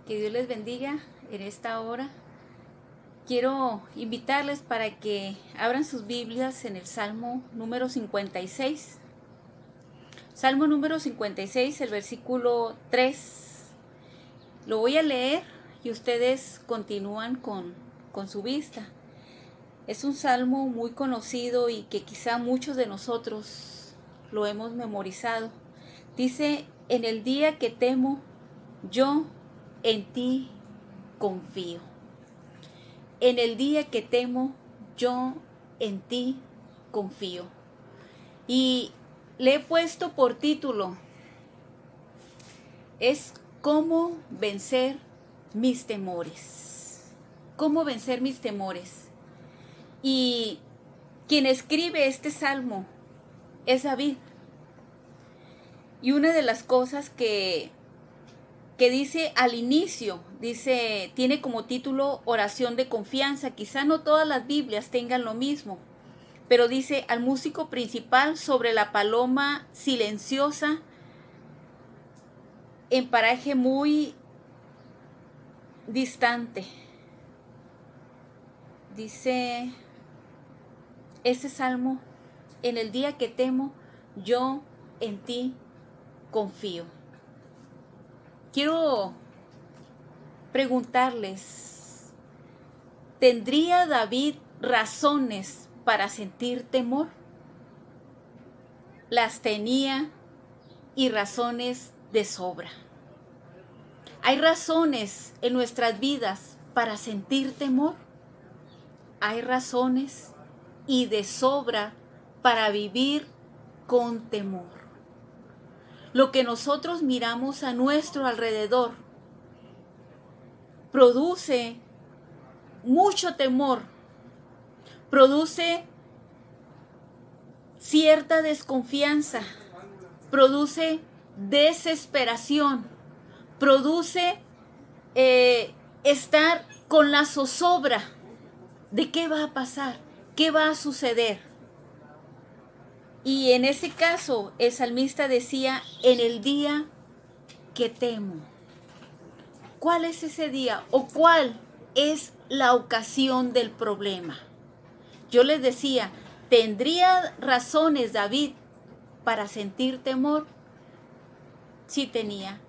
Que Dios les bendiga en esta hora. Quiero invitarles para que abran sus Biblias en el Salmo número 56. Salmo número 56, el versículo 3. Lo voy a leer y ustedes continúan con su vista. Es un salmo muy conocido y que quizá muchos de nosotros lo hemos memorizado. Dice: en el día que temo, yo en ti confío. En el día que temo, yo en ti confío. Y le he puesto por título, es ¿cómo vencer mis temores? ¿Cómo vencer mis temores? Y quien escribe este salmo es David. Y una de las cosas que dice al inicio, tiene como título oración de confianza. Quizá no todas las Biblias tengan lo mismo, pero dice: al músico principal sobre la paloma silenciosa en paraje muy distante. Dice este salmo: en el día que temo, yo en ti confío. Quiero preguntarles, ¿tendría David razones para sentir temor? Las tenía, y razones de sobra. ¿Hay razones en nuestras vidas para sentir temor? Hay razones y de sobra para vivir con temor. Lo que nosotros miramos a nuestro alrededor produce mucho temor, produce cierta desconfianza, produce desesperación, produce estar con la zozobra de qué va a pasar, qué va a suceder. Y en ese caso, el salmista decía: en el día que temo. ¿Cuál es ese día o cuál es la ocasión del problema? Yo les decía, ¿tendría razones David para sentir temor? Sí tenía,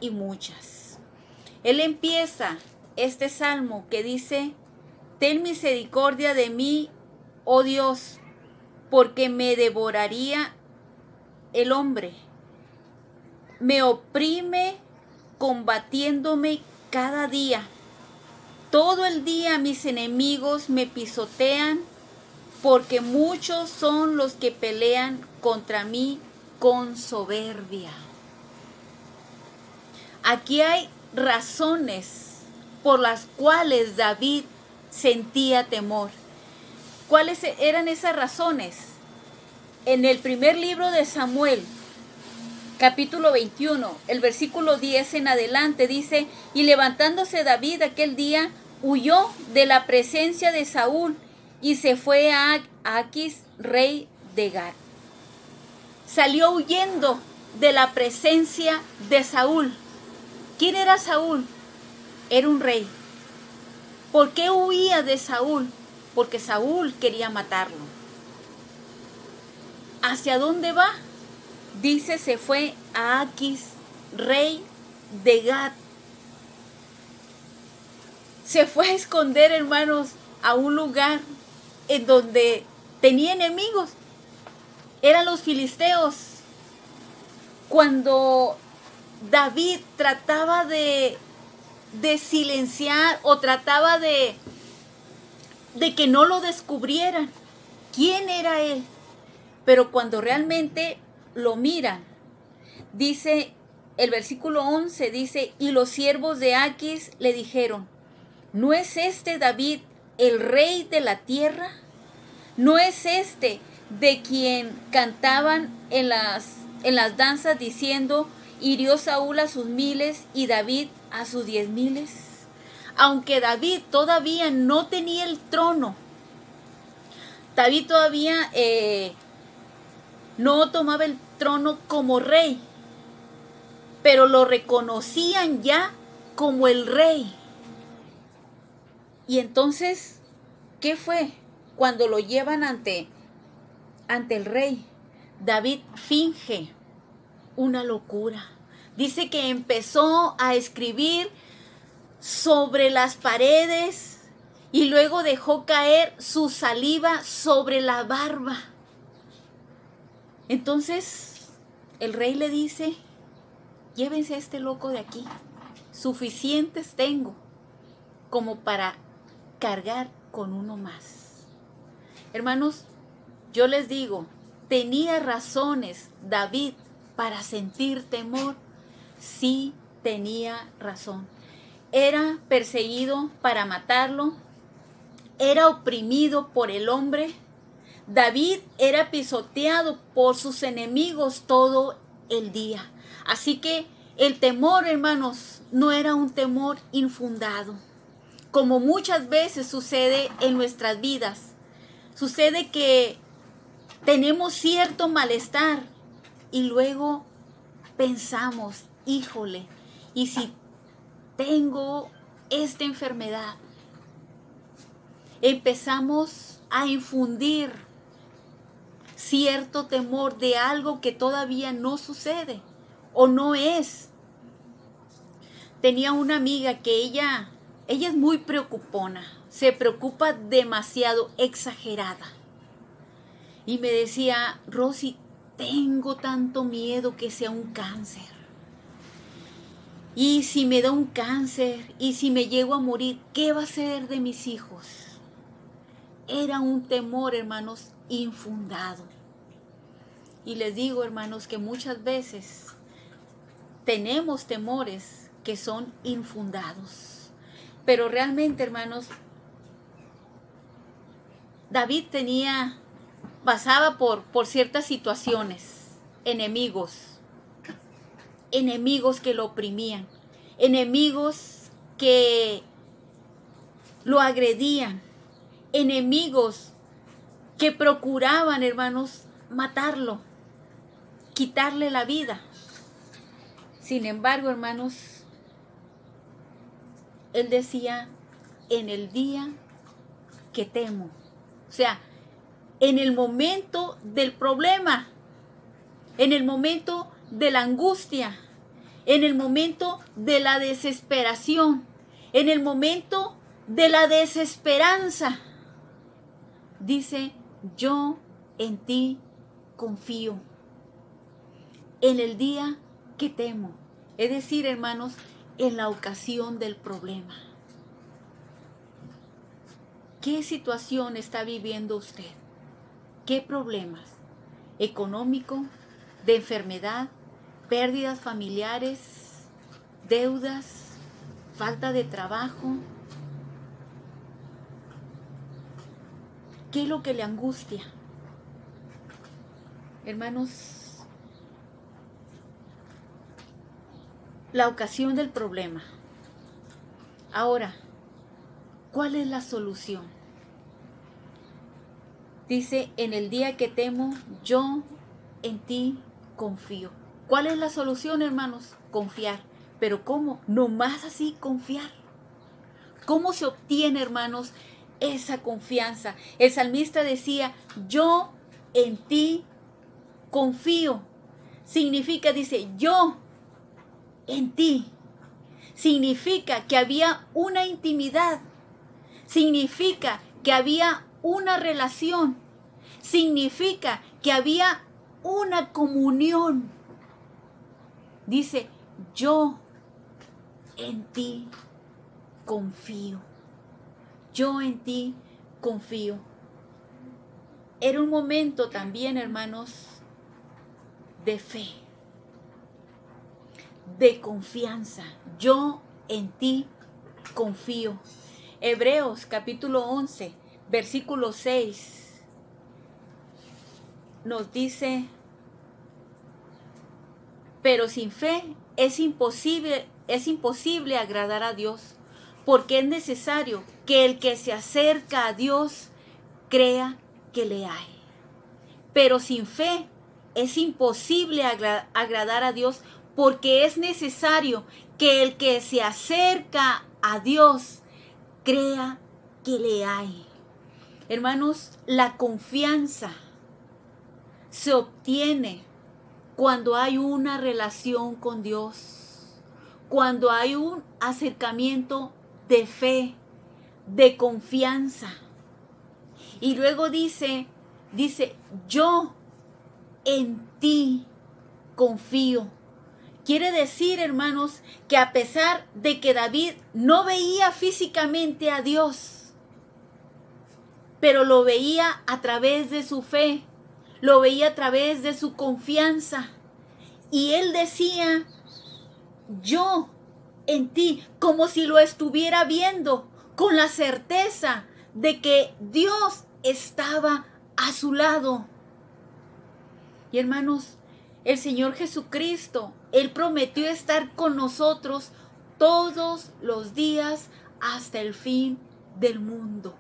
y muchas. Él empieza este salmo que dice: ten misericordia de mí, oh Dios, porque me devoraría el hombre. Me oprime combatiéndome cada día. Todo el día mis enemigos me pisotean, porque muchos son los que pelean contra mí con soberbia. Aquí hay razones por las cuales David sentía temor. ¿Cuáles eran esas razones? En el primer libro de Samuel, capítulo 21, el versículo 10 en adelante, dice: y levantándose David aquel día, huyó de la presencia de Saúl y se fue a Aquis, rey de Gat. Salió huyendo de la presencia de Saúl. ¿Quién era Saúl? Era un rey. ¿Por qué huía de Saúl? Porque Saúl quería matarlo. ¿Hacia dónde va? Dice: se fue a Aquis, rey de Gat. Se fue a esconder, hermanos, a un lugar en donde tenía enemigos. Eran los filisteos. Cuando David trataba de silenciar o trataba de que no lo descubrieran quién era él, pero cuando realmente lo miran, dice el versículo 11, dice: y los siervos de Aquis le dijeron: ¿no es este David el rey de la tierra? ¿No es este de quien cantaban en las danzas diciendo: hirió Saúl a sus 1000 y David a sus 10,000? Aunque David todavía no tenía el trono, David todavía no tomaba el trono como rey, pero lo reconocían ya como el rey. Y entonces, ¿qué fue? Cuando lo llevan ante el rey, David finge una locura. Dice que empezó a escribir sobre las paredes y luego dejó caer su saliva sobre la barba. Entonces el rey le dice: llévense a este loco de aquí, suficientes tengo como para cargar con uno más. Hermanos, yo les digo, ¿tenía razones David para sentir temor? Sí, tenía razón. Era perseguido para matarlo, era oprimido por el hombre. David era pisoteado por sus enemigos todo el día. Así que el temor, hermanos, no era un temor infundado, como muchas veces sucede en nuestras vidas. Sucede que tenemos cierto malestar y luego pensamos: híjole, ¿y si tengo esta enfermedad? Empezamos a infundir cierto temor de algo que todavía no sucede o no es. Tenía una amiga que ella es muy preocupona, se preocupa demasiado, exagerada. Y me decía: Rosy, tengo tanto miedo que sea un cáncer. Y si me da un cáncer, y si me llego a morir, ¿qué va a ser de mis hijos? Era un temor, hermanos, infundado. Y les digo, hermanos, que muchas veces tenemos temores que son infundados. Pero realmente, hermanos, David pasaba por ciertas situaciones, enemigos que lo oprimían, enemigos que lo agredían, enemigos que procuraban, hermanos, matarlo, quitarle la vida. Sin embargo, hermanos, él decía: en el día que temo. O sea, en el momento del problema, en el momento de la angustia, en el momento de la desesperación, en el momento de la desesperanza, dice: yo en ti confío. En el día que temo. Es decir, hermanos, en la ocasión del problema. ¿Qué situación está viviendo usted? ¿Qué problemas? ¿Económico? ¿De enfermedad? ¿Pérdidas familiares? ¿Deudas? ¿Falta de trabajo? ¿Qué es lo que le angustia? Hermanos, la ocasión del problema. Ahora, ¿cuál es la solución? Dice: en el día que temo, yo en ti confío. ¿Cuál es la solución, hermanos? Confiar. ¿Pero cómo? No más así, confiar. ¿Cómo se obtiene, hermanos, esa confianza? El salmista decía: yo en ti confío. Significa, dice, yo en ti. Significa que había una intimidad. Significa que había una relación. Significa que había una comunión. Dice: yo en ti confío. Yo en ti confío. Era un momento también, hermanos, de fe, de confianza. Yo en ti confío. Hebreos capítulo 11, versículo 6 nos dice: pero sin fe es imposible agradar a Dios, porque es necesario que el que se acerca a Dios crea que le hay. Pero sin fe es imposible agradar a Dios, porque es necesario que el que se acerca a Dios crea que le hay. Hermanos, la confianza se obtiene cuando hay una relación con Dios, cuando hay un acercamiento de fe, de confianza. Y luego dice, yo en ti confío. Quiere decir, hermanos, que a pesar de que David no veía físicamente a Dios, pero lo veía a través de su fe, lo veía a través de su confianza. Y él decía, yo en ti, como si lo estuviera viendo, con la certeza de que Dios estaba a su lado. Y hermanos, el Señor Jesucristo, Él prometió estar con nosotros todos los días hasta el fin del mundo.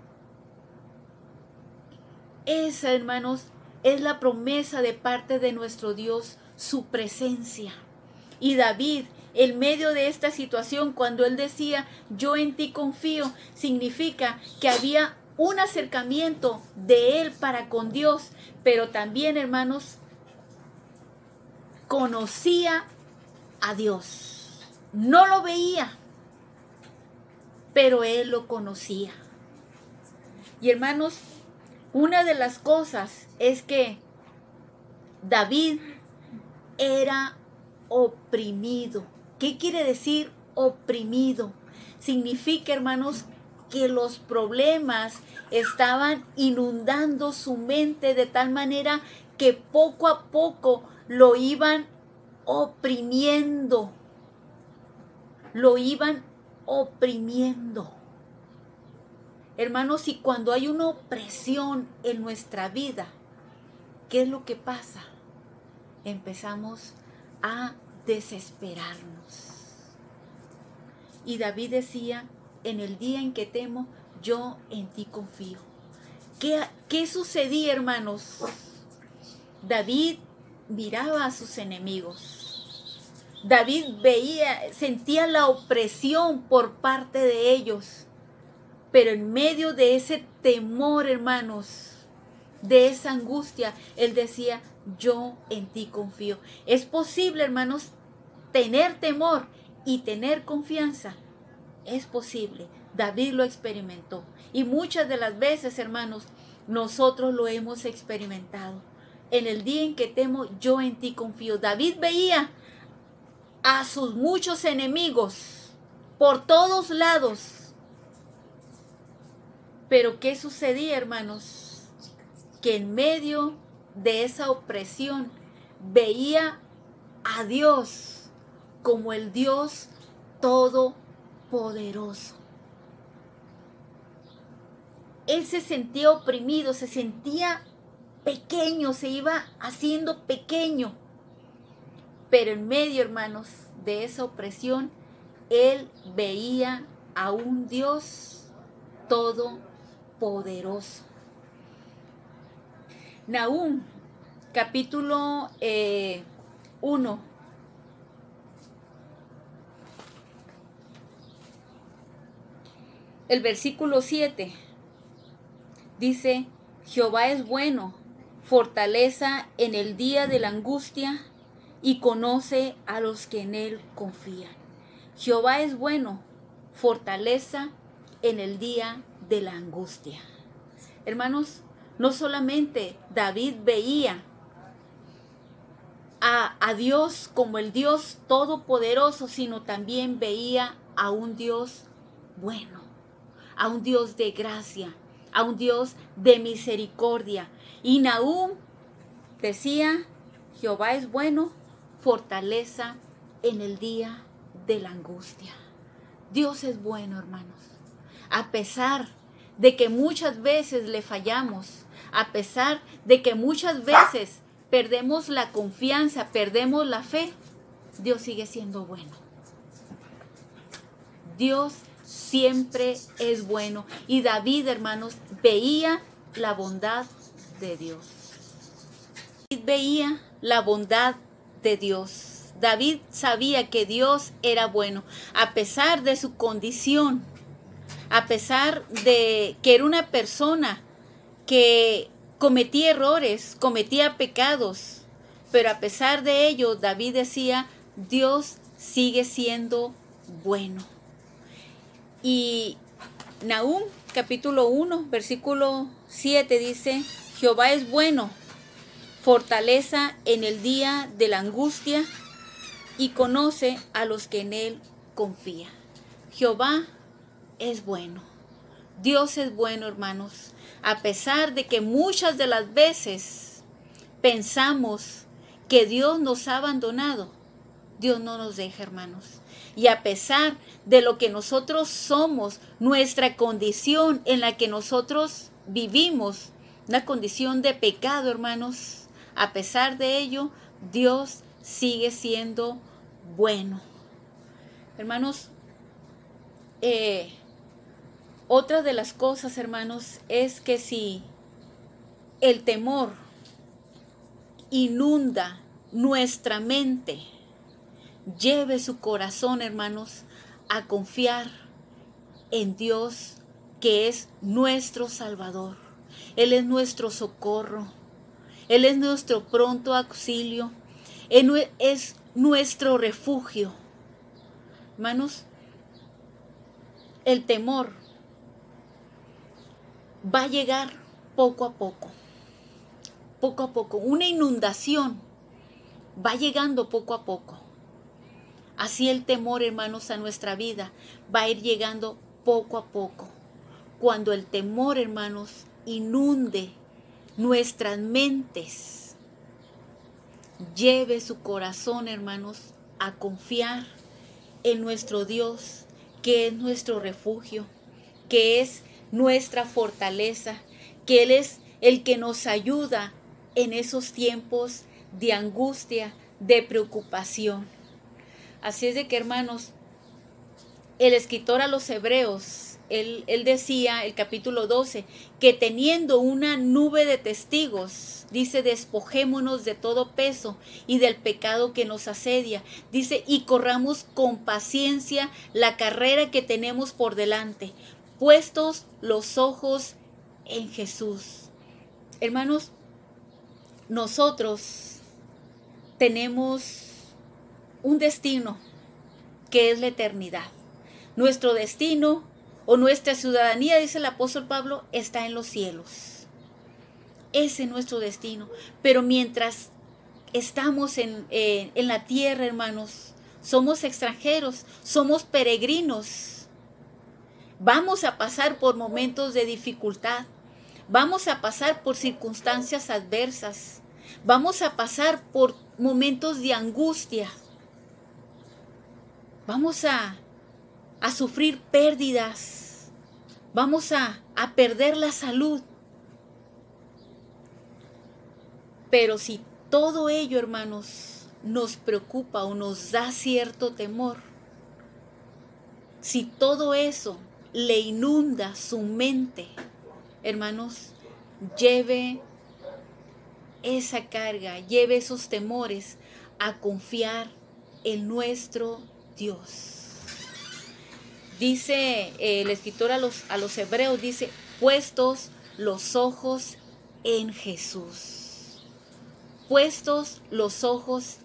Esa, hermanos, es la promesa de parte de nuestro Dios, su presencia. Y David, en medio de esta situación, cuando él decía, yo en ti confío, significa que había un acercamiento de él para con Dios, pero también, hermanos, conocía a Dios. No lo veía, pero él lo conocía. Y hermanos, una de las cosas es que David era oprimido. ¿Qué quiere decir oprimido? Significa, hermanos, que los problemas estaban inundando su mente de tal manera que poco a poco lo iban oprimiendo. Lo iban oprimiendo. Hermanos, y cuando hay una opresión en nuestra vida, ¿qué es lo que pasa? Empezamos a desesperarnos. Y David decía, en el día en que temo, yo en ti confío. ¿Qué sucedía, hermanos? David miraba a sus enemigos. David sentía la opresión por parte de ellos. Pero en medio de ese temor, hermanos, de esa angustia, él decía, yo en ti confío. Es posible, hermanos, tener temor y tener confianza. Es posible. David lo experimentó. Y muchas de las veces, hermanos, nosotros lo hemos experimentado. En el día en que temo, yo en ti confío. David veía a sus muchos enemigos por todos lados. Pero ¿qué sucedía, hermanos? Que en medio de esa opresión veía a Dios como el Dios todopoderoso. Él se sentía oprimido, se sentía pequeño, se iba haciendo pequeño. Pero en medio, hermanos, de esa opresión, él veía a un Dios todopoderoso. Nahum, capítulo 1. El versículo 7 dice, Jehová es bueno, fortaleza en el día de la angustia y conoce a los que en él confían. Jehová es bueno, fortaleza en el día de la angustia. Hermanos, no solamente David veía a Dios como el Dios todopoderoso, sino también veía a un Dios bueno, a un Dios de gracia, a un Dios de misericordia. Y Nahum decía, Jehová es bueno, fortaleza en el día de la angustia. Dios es bueno, hermanos. A pesar de que muchas veces le fallamos, a pesar de que muchas veces perdemos la confianza, perdemos la fe, Dios sigue siendo bueno. Dios siempre es bueno. Y David, hermanos, veía la bondad de Dios. David veía la bondad de Dios. David sabía que Dios era bueno, a pesar de su condición, a pesar de que era una persona que cometía errores, cometía pecados, pero a pesar de ello, David decía, Dios sigue siendo bueno. Y Nahum, capítulo 1, versículo 7 dice, Jehová es bueno, fortaleza en el día de la angustia, y conoce a los que en él confían. Jehová es bueno. Dios es bueno, hermanos. A pesar de que muchas de las veces pensamos que Dios nos ha abandonado, Dios no nos deja, hermanos. Y a pesar de lo que nosotros somos, nuestra condición en la que nosotros vivimos, una condición de pecado, hermanos, a pesar de ello, Dios sigue siendo bueno. Hermanos, otra de las cosas, hermanos, es que si el temor inunda nuestra mente, lleve su corazón, hermanos, a confiar en Dios, que es nuestro Salvador. Él es nuestro socorro. Él es nuestro pronto auxilio. Él es nuestro refugio. Hermanos, el temor va a llegar poco a poco. Poco a poco. Una inundación va llegando poco a poco. Así el temor, hermanos, a nuestra vida va a ir llegando poco a poco. Cuando el temor, hermanos, inunde nuestras mentes, lleve su corazón, hermanos, a confiar en nuestro Dios, que es nuestro refugio, que es nuestra fortaleza, que Él es el que nos ayuda en esos tiempos de angustia, de preocupación. Así es de que, hermanos, el escritor a los Hebreos, él decía, el capítulo 12, que teniendo una nube de testigos, dice, despojémonos de todo peso y del pecado que nos asedia. Dice, y corramos con paciencia la carrera que tenemos por delante, puestos los ojos en Jesús. Hermanos, nosotros tenemos un destino que es la eternidad. Nuestro destino o nuestra ciudadanía, dice el apóstol Pablo, está en los cielos. Ese es nuestro destino. Pero mientras estamos en la tierra, hermanos, somos extranjeros, somos peregrinos. Vamos a pasar por momentos de dificultad. Vamos a pasar por circunstancias adversas. Vamos a pasar por momentos de angustia. Vamos a sufrir pérdidas. Vamos a perder la salud. Pero si todo ello, hermanos, nos preocupa o nos da cierto temor, si todo eso le inunda su mente, hermanos, lleve esa carga, lleve esos temores a confiar en nuestro Dios. Dice el escritor a los Hebreos, dice, puestos los ojos en Jesús. Puestos los ojos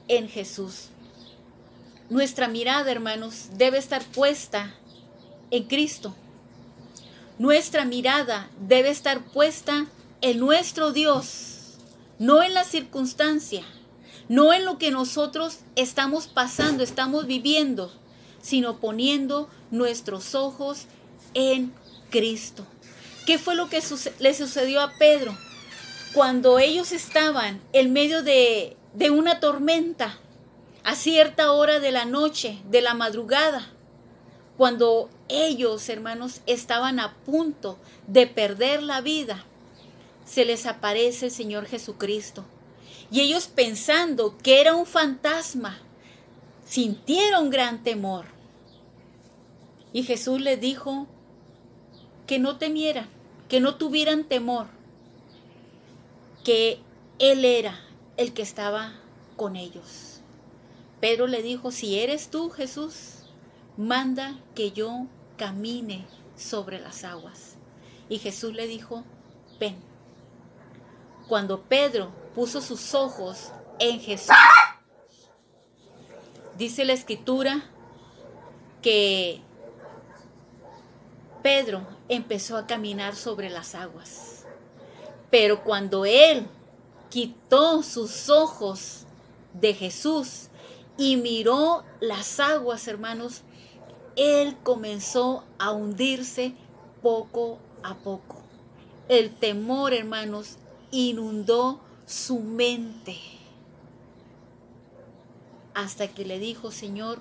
en Jesús. Nuestra mirada, hermanos, debe estar puesta en Cristo. Nuestra mirada debe estar puesta en nuestro Dios, no en la circunstancia, no en lo que nosotros estamos pasando, estamos viviendo, sino poniendo nuestros ojos en Cristo. ¿Qué fue lo que le sucedió a Pedro cuando ellos estaban en medio de una tormenta a cierta hora de la noche, de la madrugada? Cuando ellos, hermanos, estaban a punto de perder la vida, se les aparece el Señor Jesucristo. Y ellos, pensando que era un fantasma, sintieron gran temor. Y Jesús les dijo que no temieran, que no tuvieran temor, que Él era el que estaba con ellos. Pedro le dijo, si eres tú, Jesús, manda que yo camine sobre las aguas. Y Jesús le dijo, ven. Cuando Pedro puso sus ojos en Jesús, dice la Escritura que Pedro empezó a caminar sobre las aguas. Pero cuando él quitó sus ojos de Jesús y miró las aguas, hermanos, él comenzó a hundirse poco a poco. El temor, hermanos, inundó su mente hasta que le dijo, Señor,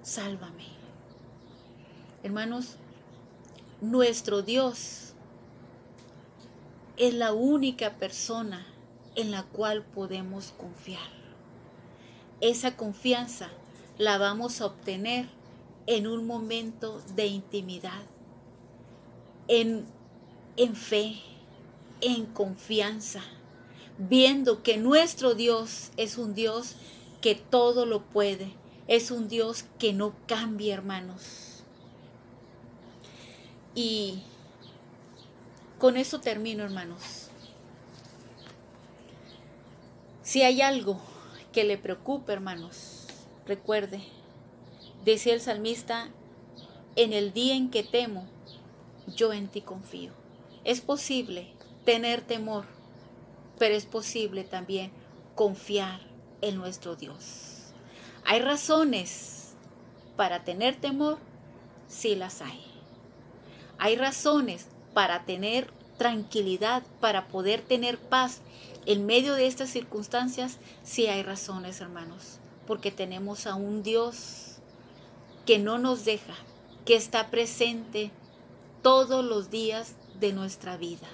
sálvame. Hermanos, nuestro Dios es la única persona en la cual podemos confiar. Esa confianza la vamos a obtener en un momento de intimidad, en fe, en confianza, viendo que nuestro Dios es un Dios que todo lo puede, es un Dios que no cambia, hermanos. Y con eso termino, hermanos. Si hay algo que le preocupe, hermanos, recuerde, decía el salmista, en el día en que temo, yo en ti confío. Es posible tener temor, pero es posible también confiar en nuestro Dios. ¿Hay razones para tener temor? Sí las hay. Hay razones para tener tranquilidad, para poder tener paz en medio de estas circunstancias. Sí hay razones, hermanos, porque tenemos a un Dios que no nos deja, que está presente todos los días de nuestra vida.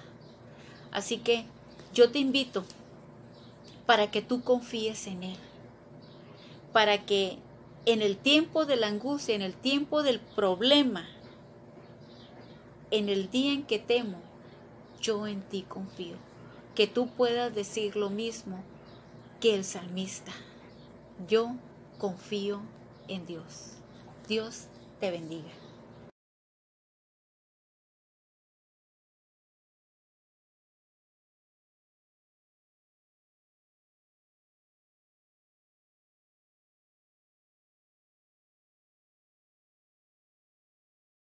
Así que yo te invito para que tú confíes en Él, para que en el tiempo de la angustia, en el tiempo del problema, en el día en que temo, yo en ti confío. Que tú puedas decir lo mismo que el salmista. Yo confío en Dios. Dios te bendiga.